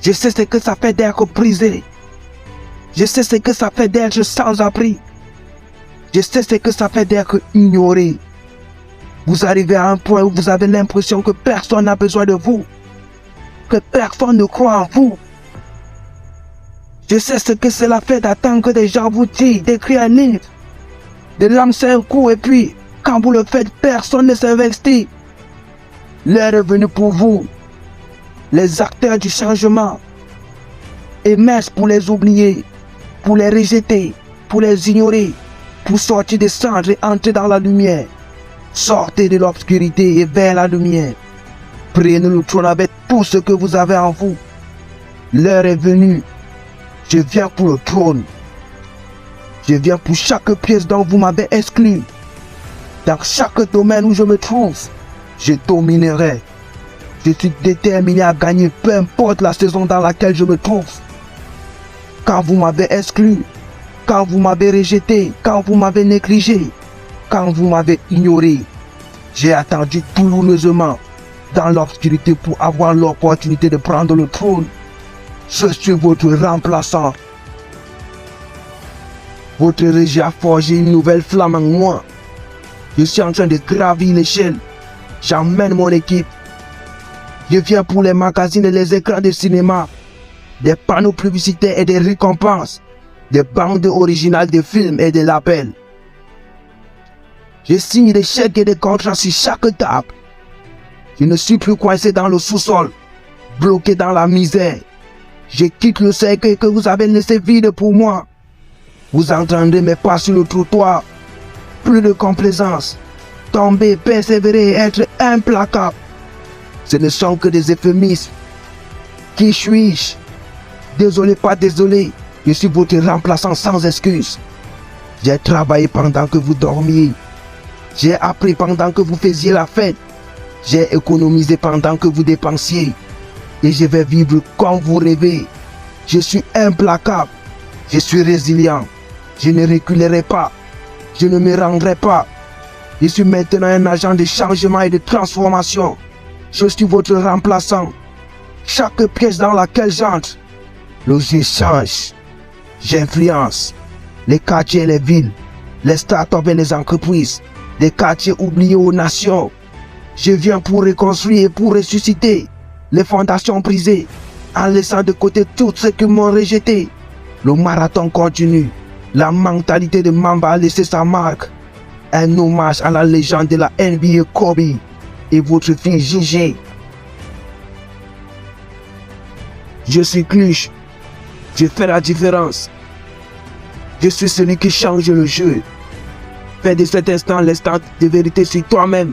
Je sais ce que ça fait d'être brisé. Je sais ce que ça fait d'être sans abri. Je sais ce que ça fait d'être ignoré. Vous arrivez à un point où vous avez l'impression que personne n'a besoin de vous. Que personne ne croit en vous. Je sais ce que cela fait d'attendre que des gens vous disent d'écrire un livre, de lancer un coup et puis, quand vous le faites, personne ne s'investit. L'heure est venue pour vous. Les acteurs du changement émergent pour les oublier, pour les rejeter, pour les ignorer, pour sortir des cendres et entrer dans la lumière. Sortez de l'obscurité et vers la lumière. Prenez le trône avec tout ce que vous avez en vous. L'heure est venue. Je viens pour le trône. Je viens pour chaque pièce dont vous m'avez exclu. Dans chaque domaine où je me trouve, je dominerai. Je suis déterminé à gagner, peu importe la saison dans laquelle je me trouve. Quand vous m'avez exclu, quand vous m'avez rejeté, quand vous m'avez négligé, quand vous m'avez ignoré, j'ai attendu douloureusement dans l'obscurité pour avoir l'opportunité de prendre le trône. Je suis votre remplaçant. Votre régie a forgé une nouvelle flamme en moi. Je suis en train de gravir l'échelle. J'emmène mon équipe. Je viens pour les magazines et les écrans de cinéma, des panneaux publicitaires et des récompenses, des bandes originales de films et des labels. Je signe des chèques et des contrats sur chaque table. Je ne suis plus coincé dans le sous-sol, bloqué dans la misère. Je quitte le cercueil que vous avez laissé vide pour moi. Vous entendrez mes pas sur le trottoir. Plus de complaisance. Tomber, persévérer et être implacable. Ce ne sont que des euphémismes. Qui suis-je? Désolé, pas désolé. Je suis votre remplaçant sans excuse. J'ai travaillé pendant que vous dormiez. J'ai appris pendant que vous faisiez la fête. J'ai économisé pendant que vous dépensiez. Et je vais vivre comme vous rêvez. Je suis implacable. Je suis résilient. Je ne reculerai pas. Je ne me rendrai pas. Je suis maintenant un agent de changement et de transformation. Je suis votre remplaçant. Chaque pièce dans laquelle j'entre, le jeu change. J'influence les quartiers et les villes, les startups et les entreprises, les quartiers oubliés aux nations. Je viens pour reconstruire et pour ressusciter les fondations brisées, en laissant de côté tout ce qui m'ont rejeté. Le marathon continue. La mentalité de Mamba a laissé sa marque. Un hommage à la légende de la NBA Kobe et votre fille Gigi. Je suis Clutch. Je fais la différence. Je suis celui qui change le jeu. Fais de cet instant l'instant de vérité sur toi-même.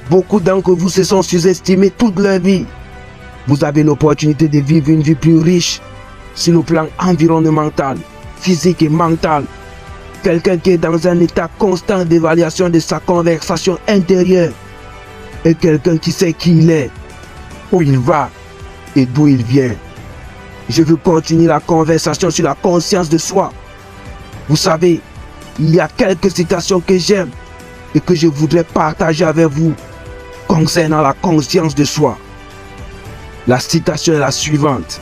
Beaucoup d'entre vous se sont sous-estimés toute leur vie. Vous avez l'opportunité de vivre une vie plus riche sur le plan environnemental, physique et mental. Quelqu'un qui est dans un état constant d'évaluation de sa conversation intérieure. Et quelqu'un qui sait qui il est, où il va et d'où il vient. Je veux continuer la conversation sur la conscience de soi. Vous savez, il y a quelques citations que j'aime et que je voudrais partager avec vous concernant la conscience de soi. La citation est la suivante.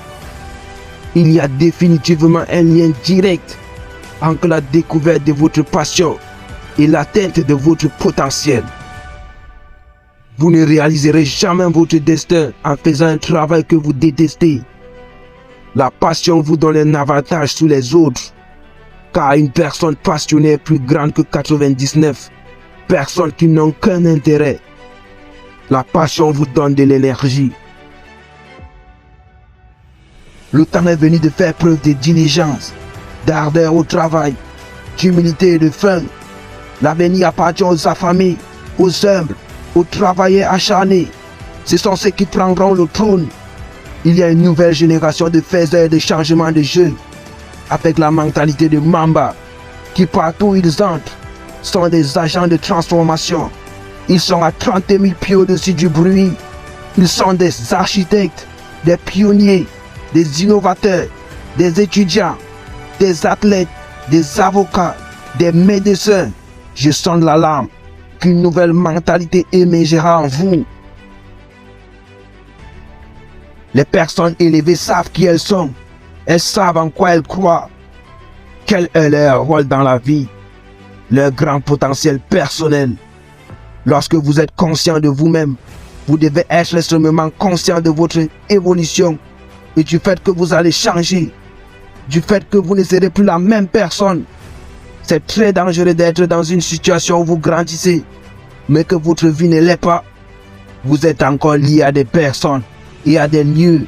Il y a définitivement un lien direct entre la découverte de votre passion et l'atteinte de votre potentiel. Vous ne réaliserez jamais votre destin en faisant un travail que vous détestez. La passion vous donne un avantage sur les autres, car une personne passionnée est plus grande que 99 personnes qui n'ont qu'un intérêt. La passion vous donne de l'énergie. Le temps est venu de faire preuve de diligence, d'ardeur au travail, d'humilité et de faim. L'avenir appartient aux affamés, aux humbles, aux travailleurs acharnés. Ce sont ceux qui prendront le trône. Il y a une nouvelle génération de faiseurs de changement de jeu, avec la mentalité de Mamba, qui partout où ils entrent, sont des agents de transformation. Ils sont à 30 000 pieds au-dessus du bruit. Ils sont des architectes, des pionniers, des innovateurs, des étudiants, des athlètes, des avocats, des médecins. Je sonne l'alarme qu'une nouvelle mentalité émergera en vous. Les personnes élevées savent qui elles sont. Elles savent en quoi elles croient. Quel est leur rôle dans la vie, leur grand potentiel personnel. Lorsque vous êtes conscient de vous-même, vous devez être extrêmement conscient de votre évolution et du fait que vous allez changer, du fait que vous ne serez plus la même personne. C'est très dangereux d'être dans une situation où vous grandissez, mais que votre vie ne l'est pas. Vous êtes encore lié à des personnes et à des lieux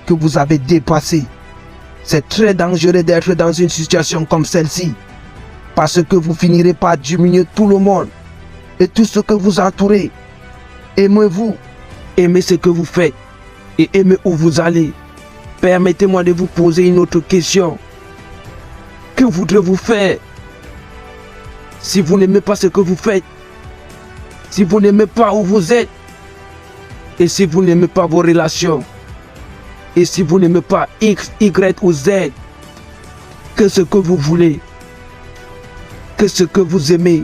que vous avez dépassés. C'est très dangereux d'être dans une situation comme celle-ci, parce que vous finirez par diminuer tout le monde et tout ce que vous entourez. Aimez-vous, aimez ce que vous faites et aimez où vous allez. Permettez-moi de vous poser une autre question. Que voudrez-vous faire si vous n'aimez pas ce que vous faites, si vous n'aimez pas où vous êtes, et si vous n'aimez pas vos relations, et si vous n'aimez pas X, Y ou Z, que ce que vous voulez, que ce que vous aimez,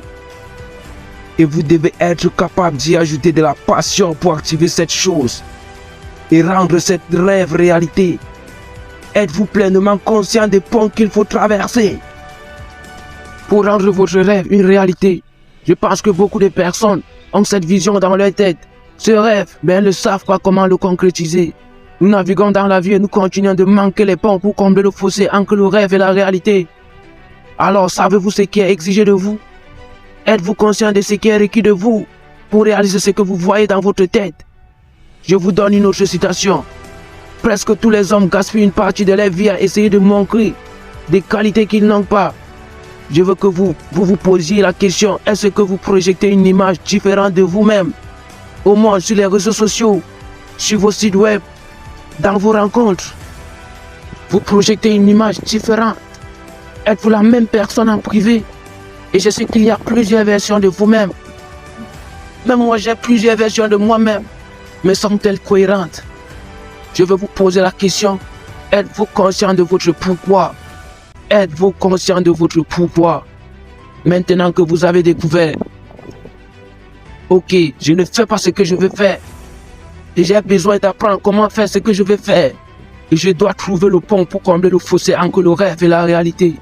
et vous devez être capable d'y ajouter de la passion pour activer cette chose et rendre cette rêve réalité. Êtes-vous pleinement conscient des ponts qu'il faut traverser pour rendre votre rêve une réalité? Je pense que beaucoup de personnes ont cette vision dans leur tête. Ce rêve, mais elles ne savent pas comment le concrétiser. Nous naviguons dans la vie et nous continuons de manquer les ponts pour combler le fossé entre le rêve et la réalité. Alors, savez-vous ce qui est exigé de vous? Êtes-vous conscient de ce qui est requis de vous pour réaliser ce que vous voyez dans votre tête? Je vous donne une autre citation. Presque tous les hommes gaspillent une partie de leur vie à essayer de montrer des qualités qu'ils n'ont pas. Je veux que vous posiez la question, est-ce que vous projetez une image différente de vous-même? Au moins sur les réseaux sociaux, sur vos sites web, dans vos rencontres. Vous projetez une image différente. Êtes-vous la même personne en privé? Et je sais qu'il y a plusieurs versions de vous-même. Même moi, j'ai plusieurs versions de moi-même. Mais sont-elles cohérentes? Je veux vous poser la question, êtes-vous conscient de votre pourquoi? Êtes-vous conscient de votre pourquoi? Maintenant que vous avez découvert, ok, je ne fais pas ce que je veux faire. Et j'ai besoin d'apprendre comment faire ce que je veux faire. Et je dois trouver le pont pour combler le fossé entre le rêve et la réalité.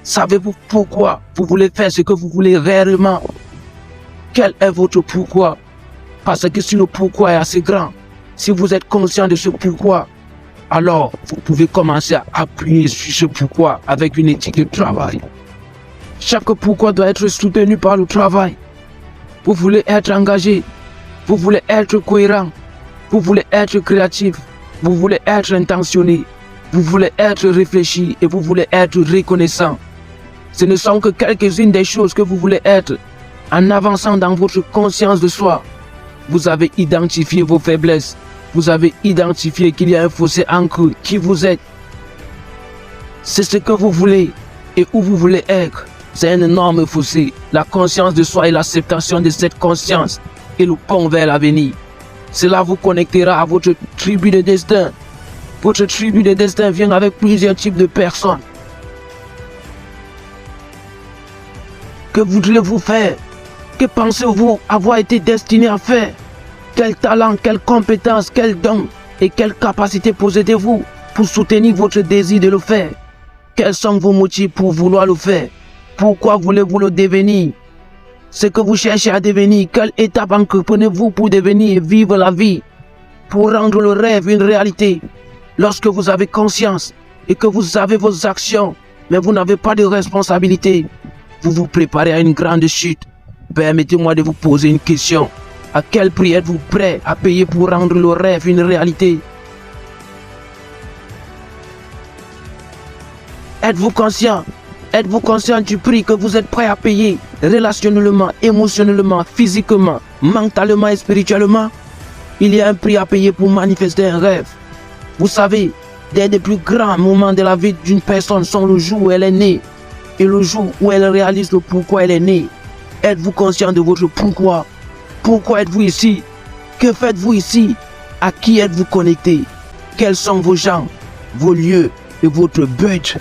Savez-vous pourquoi vous voulez faire ce que vous voulez réellement? Quel est votre pourquoi? Parce que si le pourquoi est assez grand, si vous êtes conscient de ce pourquoi, alors vous pouvez commencer à appuyer sur ce pourquoi avec une éthique de travail. Chaque pourquoi doit être soutenu par le travail. Vous voulez être engagé, vous voulez être cohérent, vous voulez être créatif, vous voulez être intentionné, vous voulez être réfléchi et vous voulez être reconnaissant. Ce ne sont que quelques-unes des choses que vous voulez être. En avançant dans votre conscience de soi, vous avez identifié vos faiblesses. Vous avez identifié qu'il y a un fossé entre qui vous êtes. C'est ce que vous voulez et où vous voulez être. C'est un énorme fossé. La conscience de soi et l'acceptation de cette conscience est le pont vers l'avenir. Cela vous connectera à votre tribu de destin. Votre tribu de destin vient avec plusieurs types de personnes. Que voudriez-vous faire? Que pensez-vous avoir été destiné à faire? Quel talent, quelle compétence, quel don et quelle capacité possédez-vous pour soutenir votre désir de le faire? Quels sont vos motifs pour vouloir le faire? Pourquoi voulez-vous le devenir? Ce que vous cherchez à devenir, quelle étape entreprenez-vous pour devenir et vivre la vie? Pour rendre le rêve une réalité. Lorsque vous avez conscience et que vous avez vos actions, mais vous n'avez pas de responsabilité, vous vous préparez à une grande chute. Permettez-moi de vous poser une question. À quel prix êtes-vous prêt à payer pour rendre le rêve une réalité? Êtes-vous conscient? Êtes-vous conscient du prix que vous êtes prêt à payer relationnellement, émotionnellement, physiquement, mentalement et spirituellement? Il y a un prix à payer pour manifester un rêve. Vous savez, des plus grands moments de la vie d'une personne sont le jour où elle est née et le jour où elle réalise le pourquoi elle est née. Êtes-vous conscient de votre pourquoi? Pourquoi êtes-vous ici? Que faites-vous ici? À qui êtes-vous connecté? Quels sont vos gens, vos lieux et votre but?